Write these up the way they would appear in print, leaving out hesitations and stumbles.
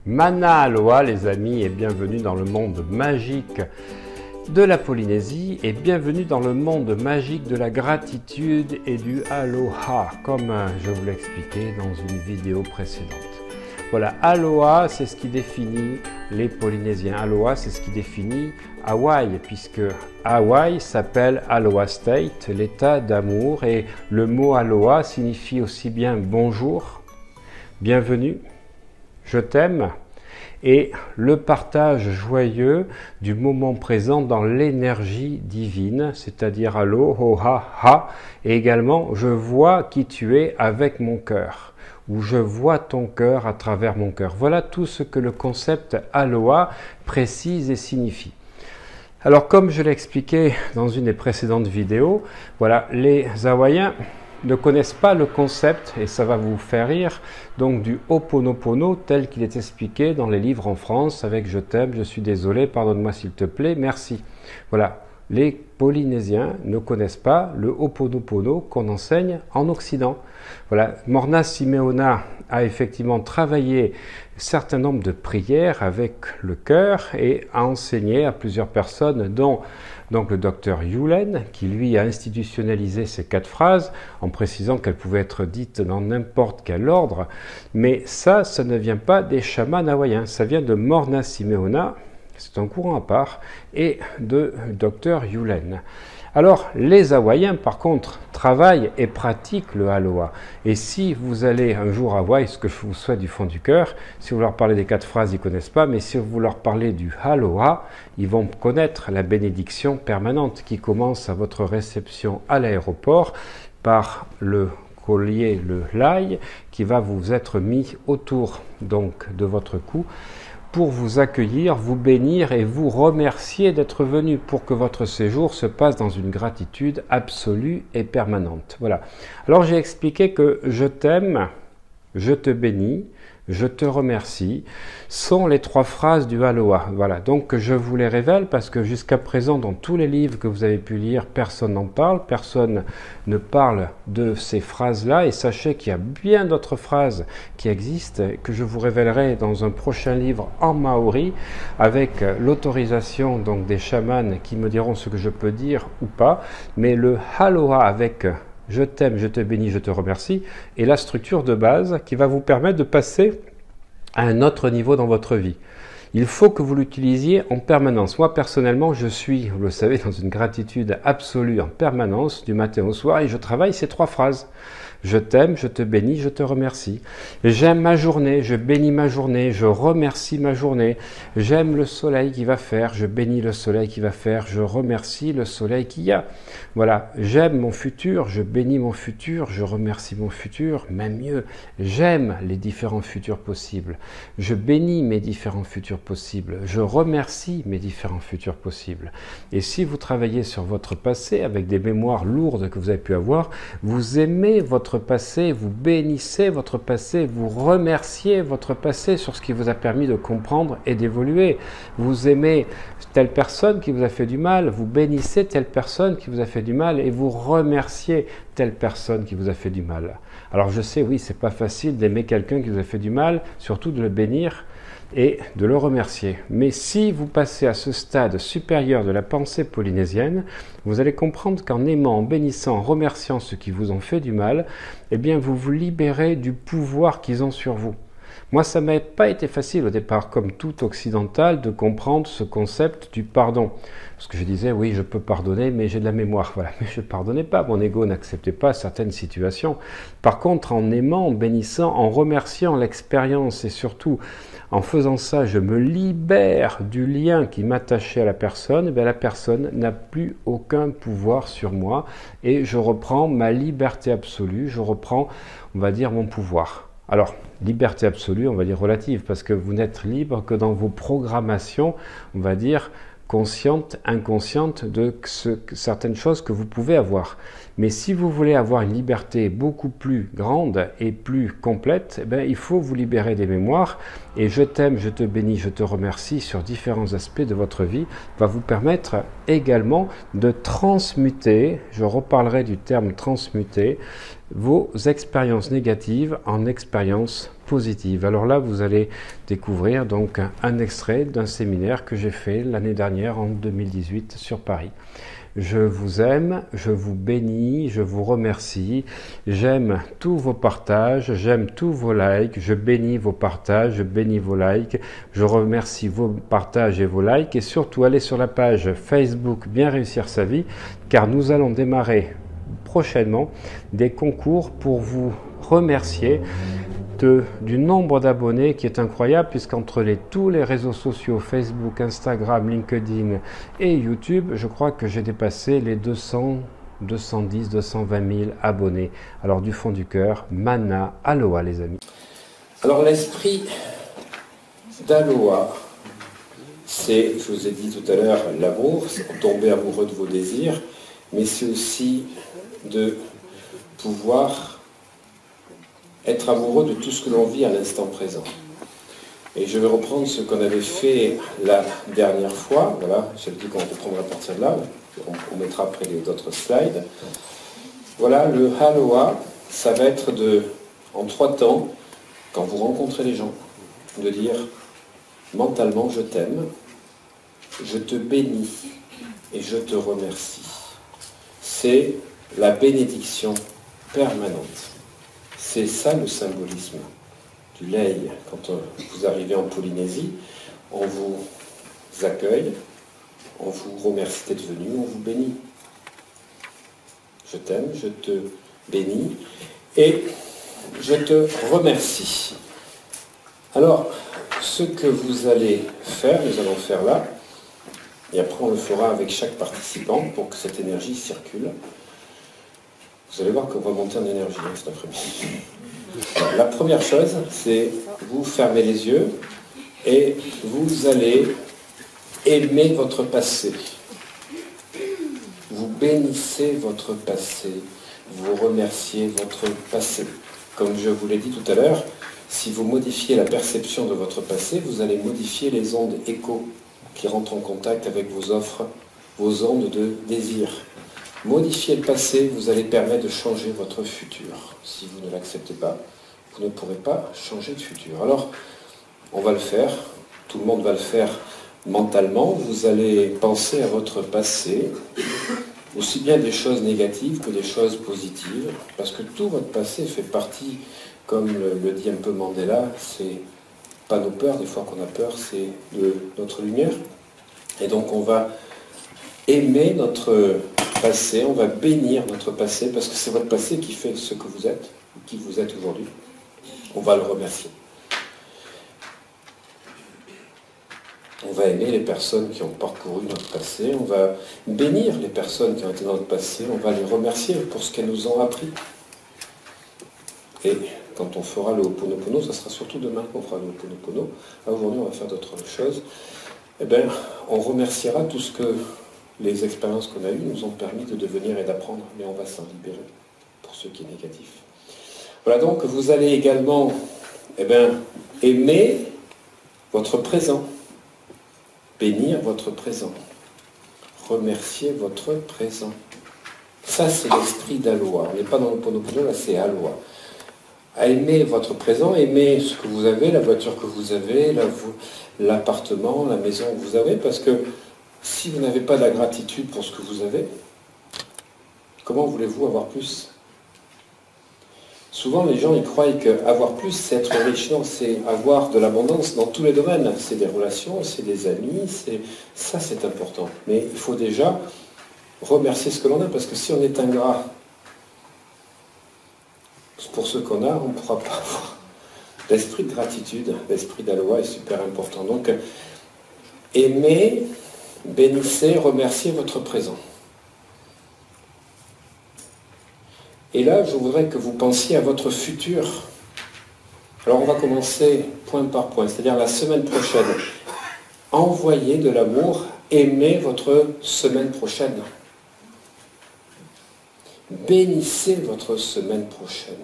Mana aloha les amis et bienvenue dans le monde magique de la Polynésie et bienvenue dans le monde magique de la gratitude et du aloha comme je vous l'ai expliqué dans une vidéo précédente. Voilà, aloha c'est ce qui définit les Polynésiens, aloha c'est ce qui définit Hawaï puisque Hawaï s'appelle Aloha State, l'état d'amour et le mot aloha signifie aussi bien bonjour, bienvenue, je t'aime et le partage joyeux du moment présent dans l'énergie divine, c'est-à-dire aloha ha, et également je vois qui tu es avec mon cœur, ou je vois ton cœur à travers mon cœur. Voilà tout ce que le concept aloha précise et signifie. Alors comme je l'ai expliqué dans une des précédentes vidéos, voilà, les Hawaïens ne connaissent pas le concept, et ça va vous faire rire, donc du Ho'oponopono tel qu'il est expliqué dans les livres en France avec je t'aime, je suis désolé, pardonne-moi s'il te plaît, merci. Voilà, les Polynésiens ne connaissent pas le Ho'oponopono qu'on enseigne en Occident. Voilà, Morna Simeona a effectivement travaillé un certain nombre de prières avec le cœur et a enseigné à plusieurs personnes, dont donc le docteur Yulen, qui lui a institutionnalisé ces 4 phrases en précisant qu'elles pouvaient être dites dans n'importe quel ordre. Mais ça ne vient pas des chamans hawaïens, ça vient de Morna Simeona, c'est un courant à part, et de docteur Yulen. Alors, les Hawaïens, par contre, travaillent et pratiquent le aloha. Et si vous allez un jour à Hawaï, ce que je vous souhaite du fond du cœur, si vous leur parlez des 4 phrases, ils ne connaissent pas, mais si vous leur parlez du aloha, ils vont connaître la bénédiction permanente qui commence à votre réception à l'aéroport par le collier, le lai, qui va vous être mis autour donc de votre cou, pour vous accueillir, vous bénir et vous remercier d'être venu pour que votre séjour se passe dans une gratitude absolue et permanente. Voilà. Alors j'ai expliqué que je t'aime, je te bénis, je te remercie, sont les 3 phrases du aloha. Voilà, donc je vous les révèle parce que jusqu'à présent, dans tous les livres que vous avez pu lire, personne n'en parle, personne ne parle de ces phrases-là, et sachez qu'il y a bien d'autres phrases qui existent, que je vous révélerai dans un prochain livre en maori, avec l'autorisation donc des chamans qui me diront ce que je peux dire ou pas, mais le aloha avec je t'aime, je te bénis, je te remercie, et la structure de base qui va vous permettre de passer à un autre niveau dans votre vie. Il faut que vous l'utilisiez en permanence. Moi, personnellement, je suis, vous le savez, dans une gratitude absolue en permanence, du matin au soir, et je travaille ces 3 phrases. Je t'aime, je te bénis, je te remercie. J'aime ma journée, je bénis ma journée, je remercie ma journée. J'aime le soleil qui va faire, je bénis le soleil qui va faire, je remercie le soleil qu'il y a. Voilà, j'aime mon futur, je bénis mon futur, je remercie mon futur, même mieux, j'aime les différents futurs possibles. Je bénis mes différents futurs possibles, je remercie mes différents futurs possibles. Et si vous travaillez sur votre passé avec des mémoires lourdes que vous avez pu avoir, vous aimez votre passé, vous bénissez votre passé, vous remerciez votre passé sur ce qui vous a permis de comprendre et d'évoluer. Vous aimez telle personne qui vous a fait du mal, vous bénissez telle personne qui vous a fait du mal et vous remerciez telle personne qui vous a fait du mal. Alors je sais, oui, c'est pas facile d'aimer quelqu'un qui vous a fait du mal, surtout de le bénir et de le remercier. Mais si vous passez à ce stade supérieur de la pensée polynésienne, vous allez comprendre qu'en aimant, en bénissant, en remerciant ceux qui vous ont fait du mal, eh bien vous vous libérez du pouvoir qu'ils ont sur vous. Moi, ça m'a pas été facile au départ, comme tout occidental, de comprendre ce concept du pardon. Parce que je disais, oui, je peux pardonner, mais j'ai de la mémoire. Voilà. Mais je ne pardonnais pas, mon ego n'acceptait pas certaines situations. Par contre, en aimant, en bénissant, en remerciant l'expérience et surtout en faisant ça, je me libère du lien qui m'attachait à la personne. Et la personne n'a plus aucun pouvoir sur moi et je reprends ma liberté absolue, je reprends, on va dire, mon pouvoir. Alors, liberté absolue, on va dire relative, parce que vous n'êtes libre que dans vos programmations, on va dire, conscientes, inconscientes de certaines choses que vous pouvez avoir. Mais si vous voulez avoir une liberté beaucoup plus grande et plus complète, eh bien, il faut vous libérer des mémoires. Et je t'aime, je te bénis, je te remercie sur différents aspects de votre vie va vous permettre également de transmuter, je reparlerai du terme transmuter, vos expériences négatives en expériences positives. Alors là, vous allez découvrir donc un extrait d'un séminaire que j'ai fait l'année dernière en 2018 sur Paris. Je vous aime, je vous bénis, je vous remercie. J'aime tous vos partages, j'aime tous vos likes, je bénis vos partages, je bénis vos likes, je remercie vos partages et vos likes. Et surtout, allez sur la page Facebook Bien réussir sa vie, car nous allons démarrer prochainement des concours pour vous remercier du nombre d'abonnés qui est incroyable, puisqu'entre tous les réseaux sociaux, Facebook, Instagram, LinkedIn et YouTube, je crois que j'ai dépassé les 200, 210, 220 000 abonnés. Alors du fond du cœur, Mana, Aloha les amis. Alors l'esprit d'Aloha, c'est, je vous ai dit tout à l'heure, l'amour, c'est tomber amoureux de vos désirs, mais c'est aussi de pouvoir être amoureux de tout ce que l'on vit à l'instant présent. Et je vais reprendre ce qu'on avait fait la dernière fois. Voilà, j'ai dit qu'on reprendra à partir de là. On mettra après d'autres slides. Voilà, le Aloha, ça va être en 3 temps, quand vous rencontrez les gens, de dire mentalement je t'aime, je te bénis et je te remercie. C'est la bénédiction permanente. C'est ça le symbolisme du lei. Quand vous arrivez en Polynésie, on vous accueille, on vous remercie d'être venu, on vous bénit. Je t'aime, je te bénis et je te remercie. Alors, ce que vous allez faire, nous allons faire là, et après on le fera avec chaque participant pour que cette énergie circule. Vous allez voir qu'on va monter en énergie cet après-midi. La première chose, c'est vous fermez les yeux et vous allez aimer votre passé. Vous bénissez votre passé, vous remerciez votre passé. Comme je vous l'ai dit tout à l'heure, si vous modifiez la perception de votre passé, vous allez modifier les ondes écho qui rentrent en contact avec vos offres, vos ondes de désir. Modifier le passé, vous allez permettre de changer votre futur. Si vous ne l'acceptez pas, vous ne pourrez pas changer de futur. Alors, on va le faire, tout le monde va le faire mentalement. Vous allez penser à votre passé, aussi bien des choses négatives que des choses positives, parce que tout votre passé fait partie, comme le dit un peu Mandela, c'est pas nos peurs, des fois qu'on a peur, c'est de notre lumière. Et donc on va aimer notre passé, on va bénir notre passé, parce que c'est votre passé qui fait ce que vous êtes, qui vous êtes aujourd'hui. On va le remercier. On va aimer les personnes qui ont parcouru notre passé, on va bénir les personnes qui ont été dans notre passé, on va les remercier pour ce qu'elles nous ont appris. Et quand on fera le Ho'oponopono, ça sera surtout demain qu'on fera le Ho'oponopono. Aujourd'hui, on va faire d'autres choses. Eh bien, on remerciera tout ce que les expériences qu'on a eues nous ont permis de devenir et d'apprendre, mais on va s'en libérer pour ce qui est négatif. Voilà, donc vous allez également aimer votre présent, bénir votre présent, remercier votre présent. Ça, c'est l'esprit d'Aloha. On n'est pas dans le Ho'oponopono, là, c'est Aloha. À aimer votre présent, aimer ce que vous avez, la voiture que vous avez, l'appartement, la maison que vous avez, parce que si vous n'avez pas de la gratitude pour ce que vous avez, comment voulez-vous avoir plus ? Souvent, les gens ils croient qu'avoir plus, c'est être riche. Non, c'est avoir de l'abondance dans tous les domaines. C'est des relations, c'est des amis, ça c'est important. Mais il faut déjà remercier ce que l'on a, parce que si on est ingrat pour ce qu'on a, on ne pourra pas avoir. L'esprit de gratitude, l'esprit d'Aloha est super important. Donc, aimez, bénissez, remerciez votre présent. Et là, je voudrais que vous pensiez à votre futur. Alors, on va commencer point par point, c'est-à-dire la semaine prochaine. Envoyez de l'amour, aimez votre semaine prochaine. Bénissez votre semaine prochaine.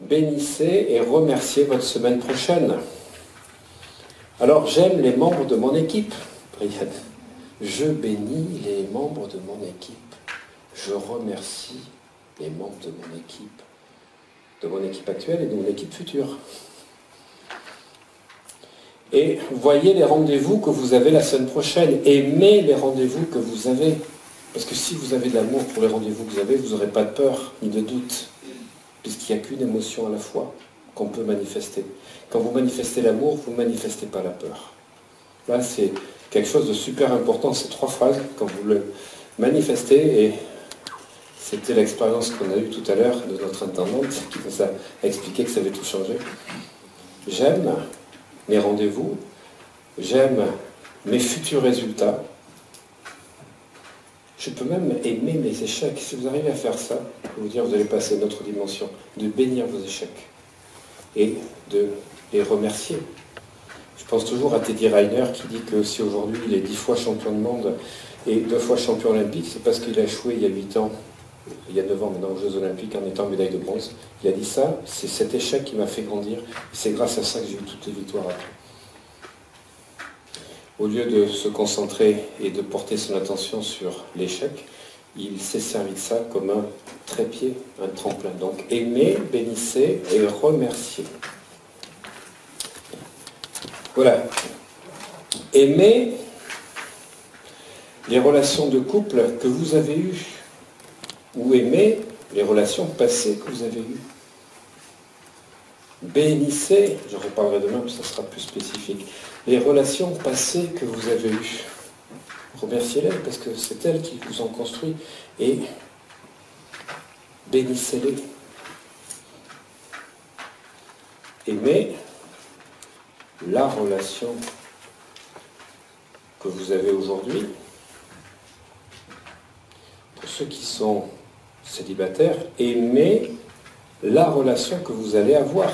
Bénissez et remerciez votre semaine prochaine. Alors, j'aime les membres de mon équipe, Brian. Je bénis les membres de mon équipe. Je remercie les membres de mon équipe actuelle et de mon équipe future. Et voyez les rendez-vous que vous avez la semaine prochaine. Aimez les rendez-vous que vous avez. Parce que si vous avez de l'amour pour les rendez-vous que vous avez, vous n'aurez pas de peur ni de doute. Puisqu'il n'y a qu'une émotion à la fois qu'on peut manifester. Quand vous manifestez l'amour, vous ne manifestez pas la peur. Là, c'est quelque chose de super important, ces 3 phrases, quand vous le manifestez, et c'était l'expérience qu'on a eue tout à l'heure de notre intendante, qui nous a expliqué que ça avait tout changé. J'aime mes rendez-vous, j'aime mes futurs résultats, je peux même aimer mes échecs. Si vous arrivez à faire ça, je peux vous dire, vous allez passer à une autre dimension, de bénir vos échecs et de les remercier. Je pense toujours à Teddy Riner qui dit que si aujourd'hui il est 10 fois champion du monde et 2 fois champion olympique, c'est parce qu'il a échoué il y a 8 ans, il y a 9 ans maintenant aux Jeux Olympiques en étant médaille de bronze. Il a dit ça, c'est cet échec qui m'a fait grandir, et c'est grâce à ça que j'ai eu toutes les victoires après. Au lieu de se concentrer et de porter son attention sur l'échec, il s'est servi de ça comme un trépied, un tremplin. Donc aimez, bénissez et remerciez. Voilà. Aimez les relations de couple que vous avez eues, ou aimez les relations passées que vous avez eues. Bénissez, je reparlerai demain, mais ça sera plus spécifique, les relations passées que vous avez eues. Remerciez-les, parce que c'est elles qui vous ont construit, et bénissez-les. Aimez la relation que vous avez aujourd'hui. Pour ceux qui sont célibataires, aimez la relation que vous allez avoir.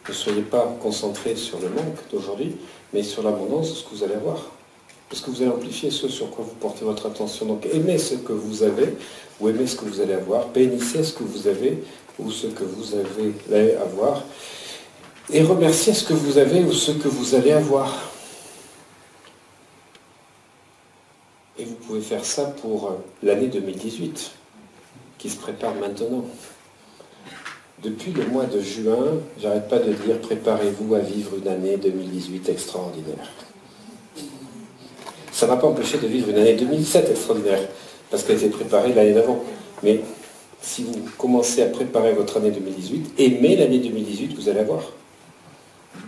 Ne soyez pas concentrés sur le manque d'aujourd'hui, mais sur l'abondance de ce que vous allez avoir. Parce que vous allez amplifier ce sur quoi vous portez votre attention. Donc aimez ce que vous avez, ou aimez ce que vous allez avoir. Bénissez ce que vous avez, ou ce que vous allez avoir. Et remerciez ce que vous avez, ou ce que vous allez avoir. Et vous pouvez faire ça pour l'année 2018, qui se prépare maintenant. Depuis le mois de juin, j'arrête pas de dire « Préparez-vous à vivre une année 2018 extraordinaire ». Ça ne m'a pas empêché de vivre une année 2017 extraordinaire, parce qu'elle était préparée l'année d'avant. Mais si vous commencez à préparer votre année 2018, aimez l'année 2018 que vous allez avoir.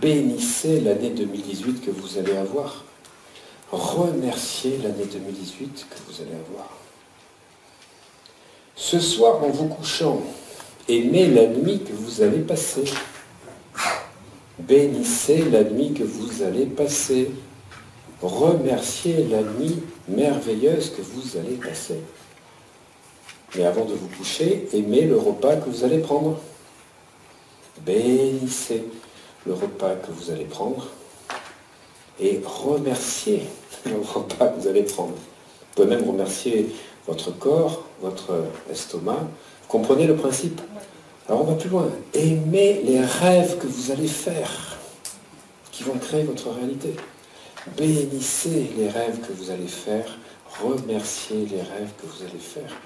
Bénissez l'année 2018 que vous allez avoir. Remerciez l'année 2018 que vous allez avoir. Ce soir, en vous couchant, aimez la nuit que vous allez passer. Bénissez la nuit que vous allez passer. Remerciez la nuit merveilleuse que vous allez passer. Mais avant de vous coucher, aimez le repas que vous allez prendre. Bénissez le repas que vous allez prendre. Et remerciez le repas que vous allez prendre. Vous pouvez même remercier votre corps, votre estomac. Vous comprenez le principe? Alors on va plus loin. Aimez les rêves que vous allez faire, qui vont créer votre réalité. Bénissez les rêves que vous allez faire. Remerciez les rêves que vous allez faire.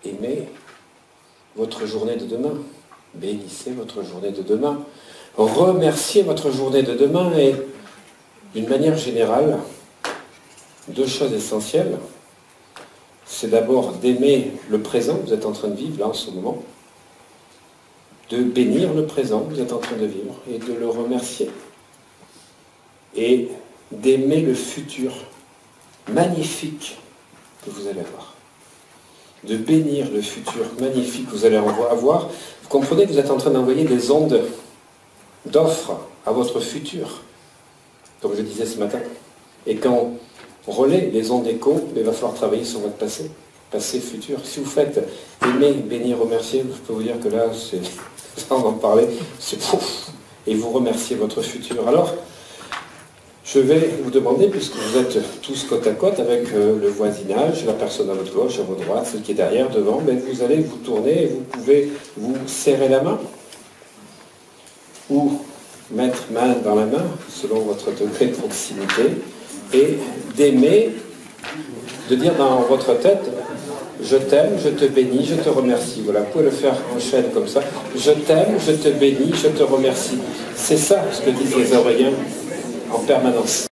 Aimez votre journée de demain. Bénissez votre journée de demain. Remerciez votre journée de demain et, d'une manière générale, 2 choses essentielles. C'est d'abord d'aimer le présent que vous êtes en train de vivre, là, en ce moment. De bénir le présent que vous êtes en train de vivre et de le remercier. Et d'aimer le futur magnifique que vous allez avoir. De bénir le futur magnifique que vous allez avoir. Vous comprenez que vous êtes en train d'envoyer des ondes d'offres à votre futur, comme je disais ce matin. Et quand on relaie les ondes d'écho, il va falloir travailler sur votre passé, futur. Si vous faites aimer, bénir, remercier, je peux vous dire que là, ça on va en parler, c'est pouf, et vous remerciez votre futur. Alors, Je vais vous demander, puisque vous êtes tous côte à côte avec le voisinage, la personne à votre gauche, à votre droite, celle qui est derrière, devant, mais vous allez vous tourner et vous pouvez vous serrer la main ou mettre main dans la main, selon votre degré de proximité, et d'aimer, de dire dans votre tête, je t'aime, je te bénis, je te remercie. Voilà, vous pouvez le faire en chaîne comme ça. Je t'aime, je te bénis, je te remercie. C'est ça ce que disent les Oreillens en permanence.